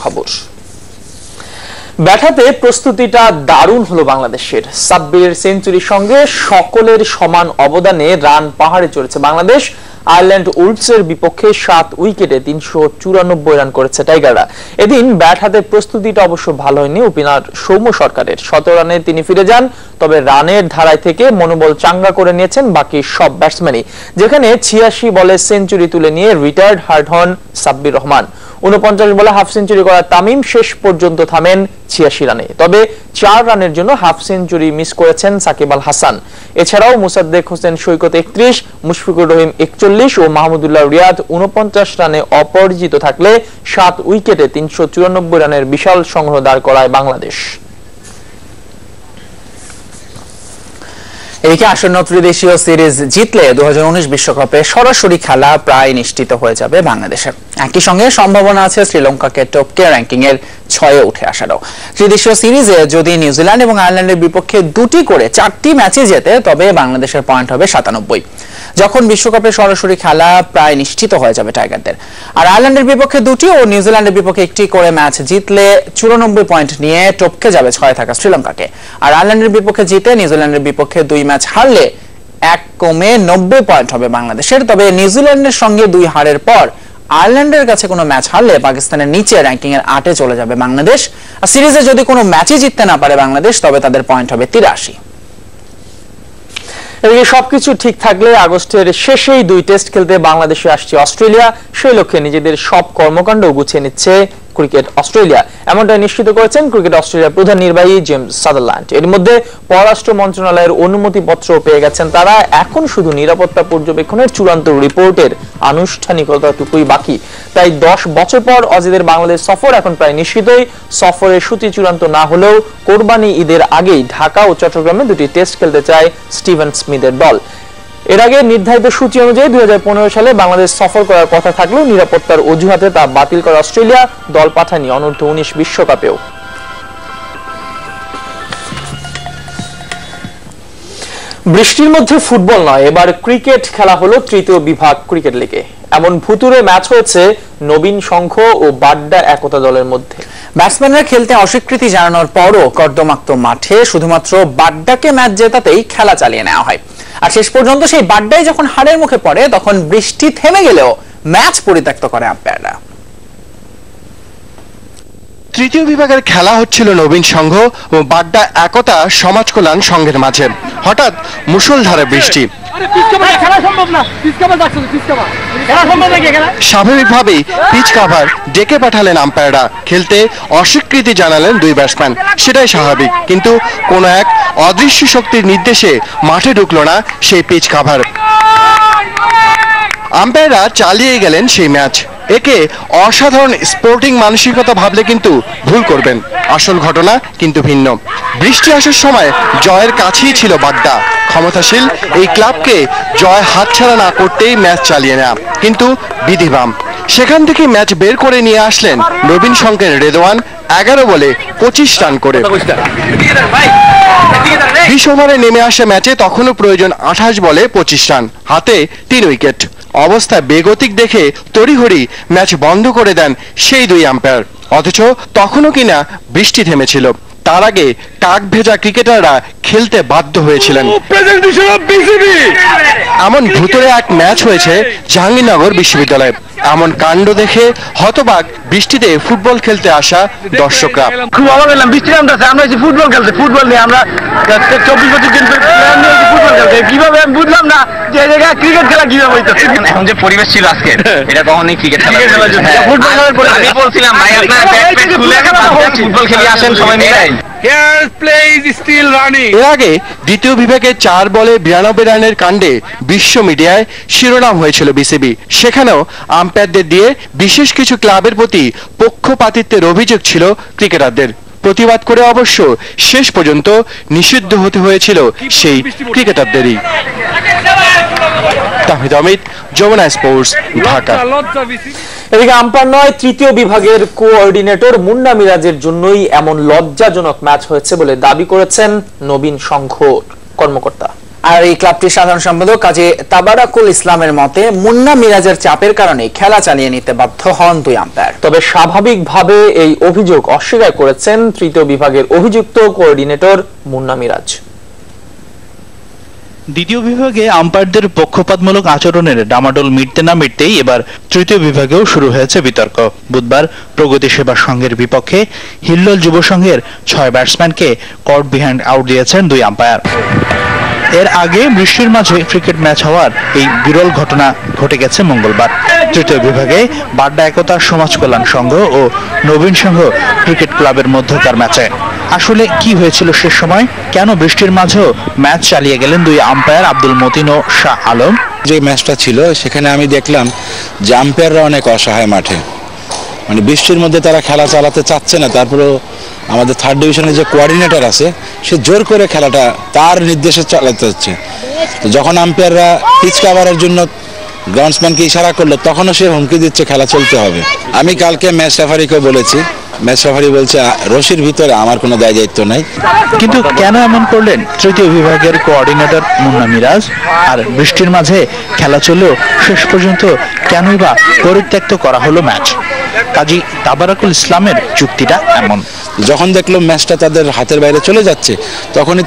খবর। ব্যাটাতে প্রস্তুতিটা দারুণ হলো বাংলাদেশের। সাব্বিরের সেঞ্চুরির সঙ্গে সকলের সমান অবদানে রান পাহাড়ে চড়েছে বাংলাদেশ। আয়ারল্যান্ড উলফসের বিপক্ষে 7 উইকেটে 394 রান করেছে টাইগাররা। এদিন ব্যাট হাতে প্রস্তুতিটা অবশ্য ভালো হয়নি ওপেনার সৌম্য সরকারের। 17 রানে তিনি ফিরে যান, তবে রানের ধারায় থেকে মনোবল চাঙ্গা করে নিয়েছেন বাকি সব ব্যাটসম্যানই, যেখানে 86 বলে সেঞ্চুরি তুলে নিয়ে রিটায়ার্ড হার্ড হন সাব্বির রহমান। 49 বলে হাফ সেঞ্চুরি করা তামিম শেষ পর্যন্ত থামেন 86 রানে, তবে 4 রানের জন্য হাফ সেঞ্চুরি মিস করেছেন সাকিব আল হাসান। এছাড়াও মুসাদ্দেক হোসেন সৈকত 31, মুশফিকুর রহিম 41 ও মাহমুদুল্লাহ রিয়াদ 49 রানে অপরাজিত থাকলে 7 উইকেটে 394 রানের বিশাল সংগ্রহ দাঁড় করায় বাংলাদেশ। এদিকে আসন্ন ত্রিদেশীয় সিরিজ জিতলে 2019 বিশ্বকাপে সরাসরি খেলা প্রায় নিশ্চিত হয়ে যাবে বাংলাদেশের। একই সঙ্গে সম্ভাবনা আছে শ্রীলঙ্কাকে টপকে র্যাঙ্কিং এর 6-এ উঠে আসারও। ত্রিদেশীয় সিরিজে যদি নিউজিল্যান্ড এবং আয়ারল্যান্ডের বিপক্ষে 2টি করে 4টি ম্যাচে জেতে তবে বাংলাদেশের পয়েন্ট হবে 97। যখন বিশ্বকাপে সরাসরি খেলা প্রায় নিশ্চিত হয়ে যাবে টাইগারদের। আর আয়ারল্যান্ডের বিপক্ষে 2টি ও নিউজিল্যান্ডের বিপক্ষে 1টি করে ম্যাচ জিতলে 94 পয়েন্ট নিয়ে টপকে যাবে 6-এ থাকা শ্রীলঙ্কাকে। আর আয়ারল্যান্ডের বিপক্ষে জিতে নিউজিল্যান্ডের বিপক্ষে 2 ম্যাচ হারলে 1 কমে 90 পয়েন্ট হবে বাংলাদেশের। তবে নিউজিল্যান্ডের সঙ্গে 2 হারের পর আয়ারল্যান্ডের কাছে কোনো ম্যাচ হারলে পাকিস্তানের নিচে র্যাঙ্কিং এর 8-এ চলে যাবে বাংলাদেশ। আর সিরিজে যদি কোনো ম্যাচই জিততে না পারে বাংলাদেশ তবে তাদের পয়েন্ট হবে 83। এদিকে সবকিছু ঠিক থাকলে আগস্টের শেষেই 2 টেস্ট খেলতে বাংলাদেশে আসছে অস্ট্রেলিয়া। সেই লক্ষ্যে নিজেদের সব কর্মকাণ্ড গুছিয়ে নিচ্ছে ক্রিকেট অস্ট্রেলিয়া, এমনটাই নিশ্চিত করেছেন ক্রিকেট অস্ট্রেলিয়ার প্রধান নির্বাহী জেমস সাদারল্যান্ড। এর মধ্যে পররাষ্ট্র মন্ত্রণালয়ের অনুমতিপত্র পেয়ে গেছেন তারা। এখন শুধু নিরাপত্তা পর্যবেক্ষণের চূড়ান্ত রিপোর্টের আনুষ্ঠানিকতাটুকুই বাকি। তাই 10 বছর পর অজিদের বাংলাদেশ সফর এখন প্রায় নিশ্চিতই। সফরের সূচি চূড়ান্ত না হলেও কোরবানি ঈদের আগেই ঢাকা ও চট্টগ্রামে 2টি টেস্ট খেলতে চায় স্টিভেন স্মিথের দল। এর আগে নির্ধারিত সূচি অনুযায়ী 2015 সালে বাংলাদেশ সফর করার কথা থাকলেও নিরাপত্তার অজুহাতে তা বাতিল করে অস্ট্রেলিয়া। দল পাঠায়নি অনূর্ধ্ব-19 বিশ্বকাপেও। বৃষ্টির মধ্যে ফুটবল নয়, এবার ক্রিকেট খেলা হলো তৃতীয় বিভাগ ক্রিকেট লিগে। এমন ভুতুরে ম্যাচ হয়েছে নবীন সংঘ ও বাড্ডা একতা দলের মধ্যে। ব্যাটসম্যানরা খেলতে অস্বীকৃতি জানানোর পরও কর্দমাক্ত মাঠে শুধুমাত্র বাড্ডাকে ম্যাচ জেতাতেই খেলা চালিয়ে নেওয়া হয়। আর শেষ পর্যন্ত সেই বাড্ডাই যখন হারের মুখে পড়ে তখন বৃষ্টি থেমে গেলেও ম্যাচ পরিত্যক্ত করে আম্পায়াররা। তৃতীয় বিভাগের খেলা হচ্ছিল নবীন সংঘ ও বাড্ডা একতা সমাজ কল্যাণ সংঘের মাঝে। হঠাৎ মুষলধারে বৃষ্টি। স্বাভাবিকভাবেই পিচ কাভার ডেকে পাঠালেন আম্পায়াররা। খেলতে অস্বীকৃতি জানালেন 2 ব্যাটসম্যান, সেটাই স্বাভাবিক। কিন্তু কোন এক অদৃশ্য শক্তির নির্দেশে মাঠে ঢুকল না সেই পিচ কাভার। আম্পায়াররা চালিয়ে গেলেন সেই ম্যাচ। একে অসাধারণ স্পোর্টিং মানসিকতা ভাবলে কিন্তু ভুল করবেন। আসল ঘটনা কিন্তু ভিন্ন। বৃষ্টি আসার সময় জয়ের কাছেই ছিল বাড্ডা। ক্ষমতাশীল এই ক্লাবকে জয় হাতছাড়া না করতেই ম্যাচ চালিয়ে নেওয়া কিন্তু বিধিবাম। সেখান থেকে ম্যাচ বের করে নিয়ে আসলেন নবীন সংঘের রেদওয়ান 11 বলে 25 রান করে। 20 ওভারে নেমে আসা ম্যাচে তখনও প্রয়োজন 28 বলে 25 রান, হাতে 3 উইকেট। অবস্থা বেগতিক দেখে তড়িঘড়ি ম্যাচ বন্ধ করে দেন সেই 2 আম্পায়ার। অথচ তখনও কিনা বৃষ্টি থেমেছিল। তার আগে টাক ভেজা ক্রিকেটাররা খেলতে বাধ্য হয়েছিলেন। এমন ভুতুরে এক ম্যাচ হয়েছে জাহাঙ্গীরনগর বিশ্ববিদ্যালয়ে। এমন কাণ্ড দেখে হতবাক বৃষ্টিতে ফুটবল খেলতে আসা দর্শকরা। খুব অবাক হলাম, বৃষ্টি নামতেছে, আমরা ফুটবল খেলতে, ফুটবল নিয়ে আমরা 24-25 ফুটবল খেলতে, কিভাবে আমি বুঝলাম না যে এই জায়গায় ক্রিকেট খেলা কিভাবে হইতেছে। এখন যে পরিবেশ ছিল আজকে, এটা কখনোই ক্রিকেট খেলা ফুটবল খেলার পরে আমি বলছিলাম ভাই আপনারা ব্যাট খুলে ফুটবল খেলে আসেন সবাই মিলে। এর আগে দ্বিতীয় বিভাগে 4 বলে 92 রানের কাণ্ডে বিশ্ব মিডিয়ায় শিরোনাম হয়েছিল বিসিবি। সেখানেও আম্পায়ারদের দিয়ে বিশেষ কিছু ক্লাবের প্রতি পক্ষপাতিত্বের অভিযোগ ছিল ক্রিকেটারদের। প্রতিবাদ করে অবশ্য শেষ পর্যন্ত নিষিদ্ধ হতে হয়েছিল সেই ক্রিকেটারদেরই। তাহিদ অমিত, যমুনা স্পোর্টস, ঢাকা। এদিকে আম্পায়ার নয়, তৃতীয় বিভাগের কোঅর্ডিনেটর মুন্না মিরাজের জন্যই এমন লজ্জাজনক ম্যাচ হয়েছে বলে দাবি করেছেন নবীন সংঘ কর্মকর্তা। আর এই ক্লাবটির সাধারণ সম্পাদক কাজী তাবারাকুল ইসলামের মতে মুন্না মিরাজের চাপের কারণে খেলা চালিয়ে নিতে বাধ্য হন দুই আম্পায়ার। তবে স্বাভাবিকভাবে এই অভিযোগ অস্বীকার করেছেন তৃতীয় বিভাগের অভিযুক্ত কোঅর্ডিনেটর মুন্না মিরাজ। দ্বিতীয় বিভাগে আম্পায়ারদের পক্ষপাতমূলক আচরণের ডামাডোল মিটতে না মিটতেই এবার তৃতীয় বিভাগেও শুরু হয়েছে বিতর্ক। বুধবার প্রগতি সেবা সংঘের বিপক্ষে হিল্লোল যুব সংঘের 6 ব্যাটসম্যানকে কর্ট বিহাইন্ড আউট দিয়েছেন দুই আম্পায়ার। এর আগে বৃষ্টির মাঝে ক্রিকেট ম্যাচ হওয়ার এই বিরল ঘটনা ঘটে গেছে মঙ্গলবার। তৃতীয় বিভাগে বাড্ডা একতা সমাজ কল্যাণ সংঘ ও নবীন সংঘ ক্রিকেট ক্লাবের মধ্যকার ম্যাচে আসলে কি হয়েছিল সে সময়, কেন বৃষ্টির মাঝেও ম্যাচ চালিয়ে গেলেন দুই আম্পায়ার আব্দুল মতিন ও শাহ আলম? যে ম্যাচটা ছিল সেখানে আমি দেখলাম যে আম্পায়াররা অনেক অসহায় মাঠে, মানে বৃষ্টির মধ্যে তারা খেলা চালাতে চাচ্ছে না, তারপরেও আমাদের থার্ড ডিভিশনের যে কোঅর্ডিনেটর আছে সে জোর করে খেলাটা তার নির্দেশে চালাতে হচ্ছে। তো যখন আম্পায়াররা পিচ কাভারের জন্য গ্রাউন্ডসম্যানকে ইশারা করলো তখনও সে হুমকি দিচ্ছে খেলা চলতে হবে। আমি কালকে ম্যাচ রেফারিকে বলেছি, ম্যাচ রেফারি বলছে রশির ভিতরে আমার কোনো দায় দায়িত্ব নাই। কিন্তু কেন এমন করলেন তৃতীয় বিভাগের কোঅর্ডিনেটর মুন্না মিরাজ? আর বৃষ্টির মাঝে খেলা চললেও শেষ পর্যন্ত কেনই বা পরিত্যক্ত করা হলো ম্যাচ? কাজী তাবারাকুল ইসলামের যুক্তিটা এমন, যখন দেখলো ম্যাচটা তাদের হাতের বাইরে চলে যাচ্ছে তখনই